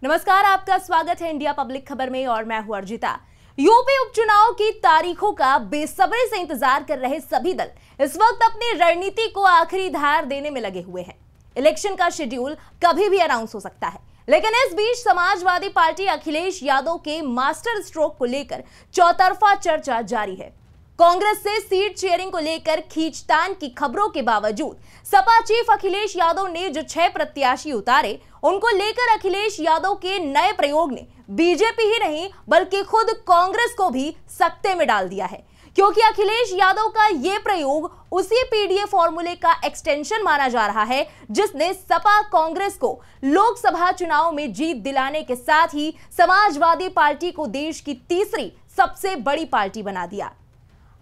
नमस्कार, आपका स्वागत है इंडिया पब्लिक खबर में और मैं हूं अर्जिता। यूपी उपचुनाव की तारीखों का बेसब्री से इंतजार कर रहे सभी दल इस वक्त अपनी रणनीति को आखिरी धार देने में लगे हुए हैं। इलेक्शन का शेड्यूल कभी भी अनाउंस हो सकता है, लेकिन इस बीच समाजवादी पार्टी अखिलेश यादव के मास्टर स्ट्रोक को लेकर चौतरफा चर्चा जारी है। कांग्रेस से सीट शेयरिंग को लेकर खींचतान की खबरों के बावजूद सपा चीफ अखिलेश यादव ने जो 6 प्रत्याशी उतारे, उनको लेकर अखिलेश यादव के नए प्रयोग ने बीजेपी ही नहीं बल्कि खुद कांग्रेस को भी सकते में डाल दिया है, क्योंकि अखिलेश यादव का यह प्रयोग उसी पीडीए फॉर्मूले का एक्सटेंशन माना जा रहा है जिसने सपा कांग्रेस को लोकसभा चुनाव में जीत दिलाने के साथ ही समाजवादी पार्टी को देश की तीसरी सबसे बड़ी पार्टी बना दिया।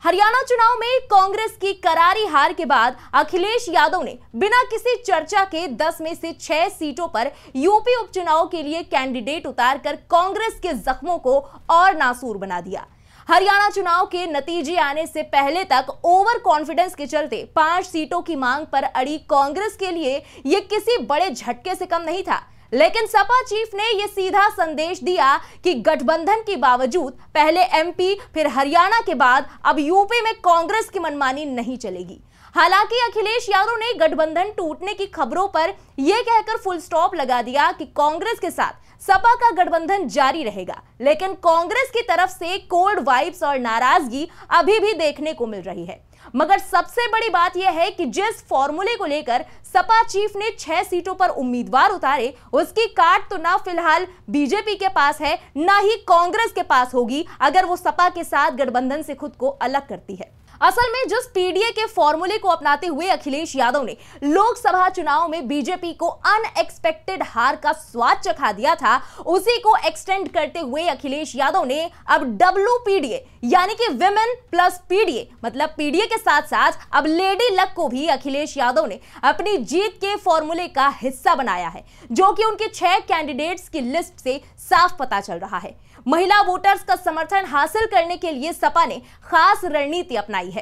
हरियाणा चुनाव में कांग्रेस की करारी हार के बाद अखिलेश यादव ने बिना किसी चर्चा के 10 में से 6 सीटों पर यूपी उपचुनाव के लिए कैंडिडेट उतारकर कांग्रेस के जख्मों को और नासूर बना दिया। हरियाणा चुनाव के नतीजे आने से पहले तक ओवर कॉन्फिडेंस के चलते 5 सीटों की मांग पर अड़ी कांग्रेस के लिए यह किसी बड़े झटके से कम नहीं था, लेकिन सपा चीफ ने यह सीधा संदेश दिया कि गठबंधन के बावजूद पहले एमपी फिर हरियाणा के बाद अब यूपी में कांग्रेस की मनमानी नहीं चलेगी। हालांकि अखिलेश यादव ने गठबंधन टूटने की खबरों पर यह कहकर फुल स्टॉप लगा दिया कि कांग्रेस के साथ सपा का गठबंधन जारी रहेगा, लेकिन कांग्रेस की तरफ से कोल्ड वाइब्स और नाराजगी अभी भी देखने को मिल रही है। मगर सबसे बड़ी बात यह है कि जिस फॉर्मूले को लेकर सपा चीफ ने 6 सीटों पर उम्मीदवार उतारे, उसकी काट तो ना फिलहाल बीजेपी के पास है, ना ही कांग्रेस के पास होगी अगर वो सपा के साथ गठबंधन से खुद को अलग करती है। असल में जिस पीडीए के फॉर्मूले को अपनाते हुए अखिलेश यादव ने लोकसभा चुनाव में बीजेपी को अनएक्सपेक्टेड हार का स्वाद चखा दिया था, उसी को एक्सटेंड करते हुए अखिलेश यादव ने अब WPDA यानी कि विमेन प्लस पीडीए मतलब पीडीए के साथ साथ अब लेडी लक को भी अखिलेश यादव ने अपनी जीत के फॉर्मूले का हिस्सा बनाया है, जो कि उनके 6 कैंडिडेट्स की लिस्ट से साफ पता चल रहा है। महिला वोटर्स का समर्थन हासिल करने के लिए सपा ने खास रणनीति अपनाई है।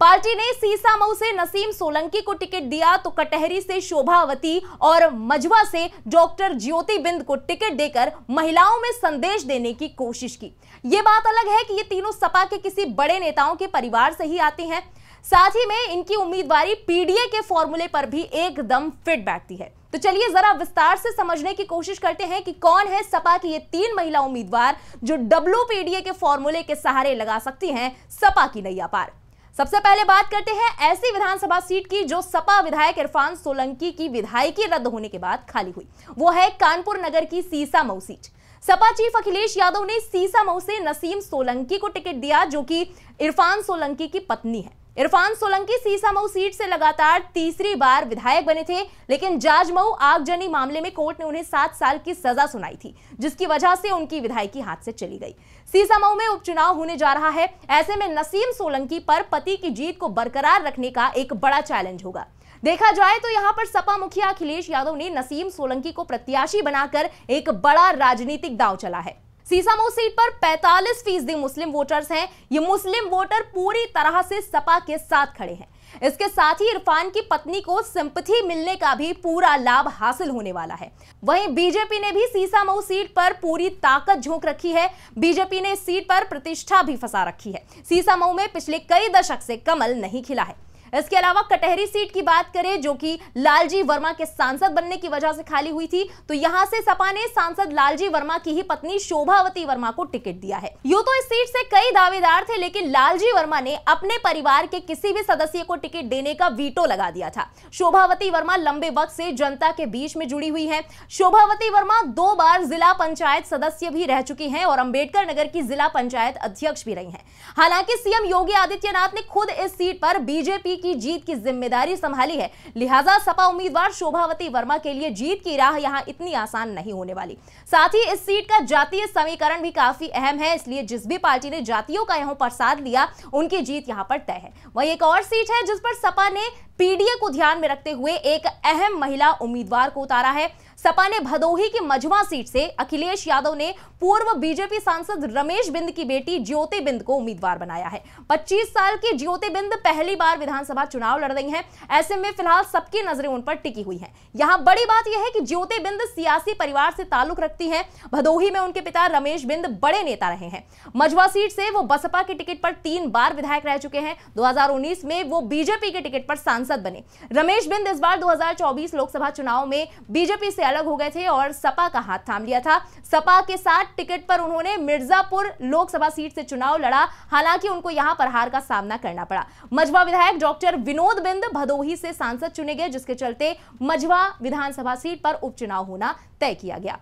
पार्टी ने सीसामऊ से नसीम सोलंकी को टिकट दिया तो कटहरी से शोभावती और मझवा से डॉक्टर ज्योति बिंद को टिकट देकर महिलाओं में संदेश देने की कोशिश की। ये बात अलग है कि ये तीनों सपा के किसी बड़े नेताओं के परिवार से ही आती हैं, साथ ही में इनकी उम्मीदवारी पीडीए के फॉर्मूले पर भी एकदम फिट बैठती है। तो चलिए जरा विस्तार से समझने की कोशिश करते हैं कि कौन है सपा की ये 3 महिला उम्मीदवार जो WPDA के फॉर्मूले के सहारे लगा सकती हैं सपा की नैया पार। सबसे पहले बात करते हैं ऐसी विधानसभा सीट की जो सपा विधायक इरफान सोलंकी की विधायकी रद्द होने के बाद खाली हुई। वो है कानपुर नगर की सीसामऊ सीट। सपा चीफ अखिलेश यादव ने सीसामऊ से नसीम सोलंकी को टिकट दिया, जो कि इरफान सोलंकी की पत्नी है। इरफान सोलंकी सीसामऊ सीट से लगातार तीसरी बार विधायक बने थे, लेकिन जाजमऊ आगजनी मामले में कोर्ट ने उन्हें 7 साल की सजा सुनाई थी, जिसकी वजह से उनकी विधायकी हाथ से चली गई। सीसामऊ में उपचुनाव होने जा रहा है, ऐसे में नसीम सोलंकी पर पति की जीत को बरकरार रखने का एक बड़ा चैलेंज होगा। देखा जाए तो यहाँ पर सपा मुखिया अखिलेश यादव ने नसीम सोलंकी को प्रत्याशी बनाकर एक बड़ा राजनीतिक दांव चला है। सीसामऊ सीट पर 45% मुस्लिम वोटर्स हैं। ये मुस्लिम वोटर पूरी तरह से सपा के साथ खड़े हैं। इसके साथ ही इरफान की पत्नी को सिंपैथी मिलने का भी पूरा लाभ हासिल होने वाला है। वहीं बीजेपी ने भी सीसामऊ सीट पर पूरी ताकत झोंक रखी है। बीजेपी ने इस सीट पर प्रतिष्ठा भी फंसा रखी है। सीसामऊ में पिछले कई दशक से कमल नहीं खिला है। इसके अलावा कटहरी सीट की बात करें, जो कि लालजी वर्मा के सांसद बनने की वजह से खाली हुई थी, तो यहां से सपा ने सांसद लालजी वर्मा की ही पत्नी शोभावती वर्मा को टिकट दिया है। यूं तो इस सीट से कई दावेदार थे, लेकिन लालजी वर्मा ने अपने परिवार के किसी भी सदस्य को टिकट देने का वीटो लगा दिया था। शोभावती वर्मा लंबे वक्त से जनता के बीच में जुड़ी हुई है। शोभावती वर्मा 2 बार जिला पंचायत सदस्य भी रह चुकी हैं और अंबेडकर नगर की जिला पंचायत अध्यक्ष भी रही हैं। हालांकि सीएम योगी आदित्यनाथ ने खुद इस सीट पर बीजेपी की जीत की जिम्मेदारी संभाली है, लिहाजा सपा उम्मीदवार शोभावती वर्मा के लिए जीत की राह यहां इतनी आसान नहीं होने वाली। साथ ही इस सीट का जातीय समीकरण भी काफी अहम है, इसलिए जिस भी पार्टी ने जातियों का यहां प्रसाद लिया उनकी जीत यहां पर तय है। वहीं एक और सीट है जिस पर सपा ने पीडीए को ध्यान में रखते हुए एक अहम महिला उम्मीदवार को उतारा है। सपा ने भदोही की मझवा सीट से अखिलेश यादव ने पूर्व बीजेपी सांसद रमेश बिंद की बेटी ज्योति बिंद को उम्मीदवार बनाया है। 25 साल की ज्योति बिंद पहली बार विधानसभा विधानसभा चुनाव लड़ रही हैं। ऐसे में फिलहाल सबकी नजरें उन पर टिकी हुई हैं। यहां बड़ी बात यह है कि ज्योति बिंद सियासी परिवार से ताल्लुक रखती हैं। भदोही में उनके पिता रमेश बिंद बड़े नेता रहे हैं। मझवा सीट से वो बसपा के टिकट पर 3 बार विधायक रह चुके हैं। 2019 में वो बीजेपी के टिकट पर सांसद बने। रमेश बिंद इस बार 2024 लोकसभा चुनाव में बीजेपी से अलग हो गए थे और सपा का हाथ थाम लिया था। सपा के साथ टिकट पर उन्होंने मिर्जापुर लोकसभा सीट से चुनाव लड़ा, हालांकि उनको यहां पर हार का सामना करना पड़ा। मझवा विधायक डॉक्टर विनोद बिंद भदोही से सांसद चुने गए, जिसके चलते मझवा विधानसभा सीट पर उपचुनाव होना तय किया गया।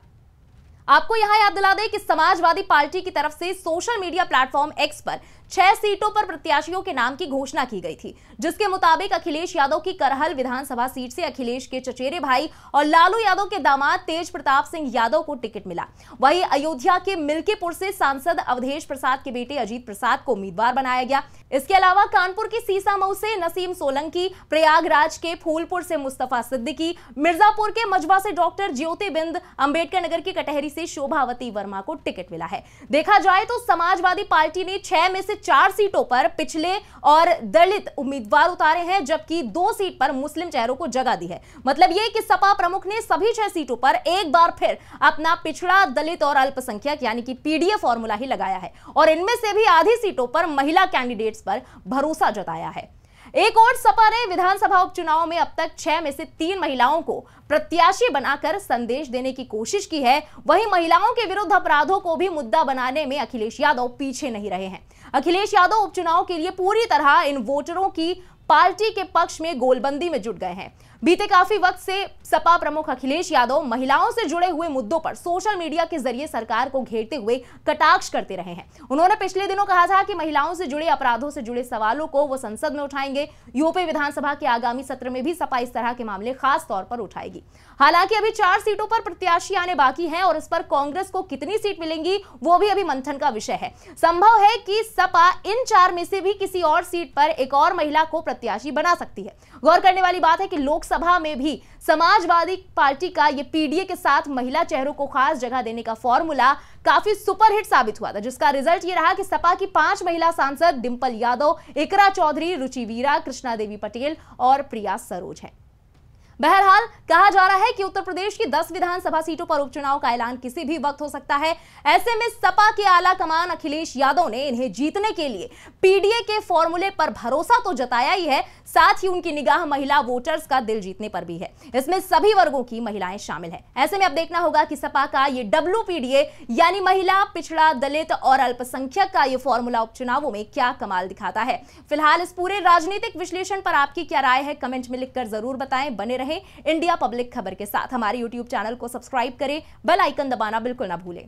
आपको यहां याद दिला दें कि समाजवादी पार्टी की तरफ से सोशल मीडिया प्लेटफॉर्म एक्स पर 6 सीटों पर प्रत्याशियों के नाम की घोषणा की गई थी, जिसके मुताबिक अखिलेश यादव की करहल विधानसभा सीट से अखिलेश के चचेरे भाई और लालू यादव के दामाद तेज प्रताप सिंह यादव को टिकट मिला। वहीं अयोध्या के मिल्कीपुर से सांसद अवधेश प्रसाद के बेटे अजीत प्रसाद को उम्मीदवार बनाया गया। इसके अलावा कानपुर की सीसामऊ से नसीम सोलंकी, प्रयागराज के फूलपुर से मुस्तफा सिद्दीकी, मिर्जापुर के मझवा से डॉक्टर ज्योति बिंद, अंबेडकर नगर की कटहरी से शोभावती वर्मा को टिकट मिला है। देखा जाए तो समाजवादी पार्टी ने 6 में से 4 सीटों पर पिछले और दलित उम्मीदवार उतारे हैं, जबकि 2 सीट पर मुस्लिम चेहरों को जगह दी है। मतलब यह कि सपा प्रमुख ने सभी 6 सीटों पर एक बार फिर अपना पिछड़ा, दलित और अल्पसंख्यक यानी कि पीडीए फॉर्मूला ही लगाया है और इनमें से भी आधी सीटों पर महिला कैंडिडेट्स पर भरोसा जताया है। एक और सपा ने विधानसभा उपचुनाव में अब तक 6 में से 3 महिलाओं को प्रत्याशी बनाकर संदेश देने की कोशिश की है। वहीं महिलाओं के विरुद्ध अपराधों को भी मुद्दा बनाने में अखिलेश यादव पीछे नहीं रहे हैं। अखिलेश यादव उपचुनाव के लिए पूरी तरह इन वोटरों की पार्टी के पक्ष में गोलबंदी में जुट गए हैं। बीते काफी वक्त से सपा प्रमुख अखिलेश यादव महिलाओं से जुड़े हुए मुद्दों पर सोशल मीडिया के जरिए सरकार को घेरते हुए कटाक्ष करते रहे हैं। उन्होंने पिछले दिनों कहा था कि महिलाओं से जुड़े अपराधों से जुड़े सवालों को वो संसद में उठाएंगे। यूपी विधानसभा के आगामी सत्र में भी सपा इस तरह के मामले खास तौर पर उठाएगी। हालांकि अभी 4 सीटों पर प्रत्याशी आने बाकी हैं और इस पर कांग्रेस को कितनी सीट मिलेंगी वो भी अभी मंथन का विषय है। संभव है कि सपा इन 4 में से भी किसी और सीट पर एक और महिला को प्रत्याशी बना सकती है। गौर करने वाली बात है कि लोकसभा में भी समाजवादी पार्टी का ये पीडीए के साथ महिला चेहरों को खास जगह देने का फॉर्मूला काफी सुपरहिट साबित हुआ था, जिसका रिजल्ट ये रहा कि सपा की 5 महिला सांसद डिंपल यादव, इकरा चौधरी, रुचि वीरा, कृष्णा देवी पटेल और प्रिया सरोज हैं। बहरहाल कहा जा रहा है कि उत्तर प्रदेश की 10 विधानसभा सीटों पर उपचुनाव का ऐलान किसी भी वक्त हो सकता है। ऐसे में सपा के आला कमान अखिलेश यादव ने इन्हें जीतने के लिए पीडीए के फॉर्मूले पर भरोसा तो जताया ही है, साथ ही उनकी निगाह महिला वोटर्स का दिल जीतने पर भी है। इसमें सभी वर्गों की महिलाएं शामिल हैं। ऐसे में अब देखना होगा कि सपा का ये WPDA यानी महिला, पिछड़ा, दलित और अल्पसंख्यक का ये फॉर्मूला उपचुनावों में क्या कमाल दिखाता है। फिलहाल इस पूरे राजनीतिक विश्लेषण पर आपकी क्या राय है, कमेंट में लिखकर जरूर बताएं। बने इंडिया पब्लिक खबर के साथ हमारे YouTube चैनल को सब्सक्राइब करें, बेल आइकन दबाना बिल्कुल ना भूलें।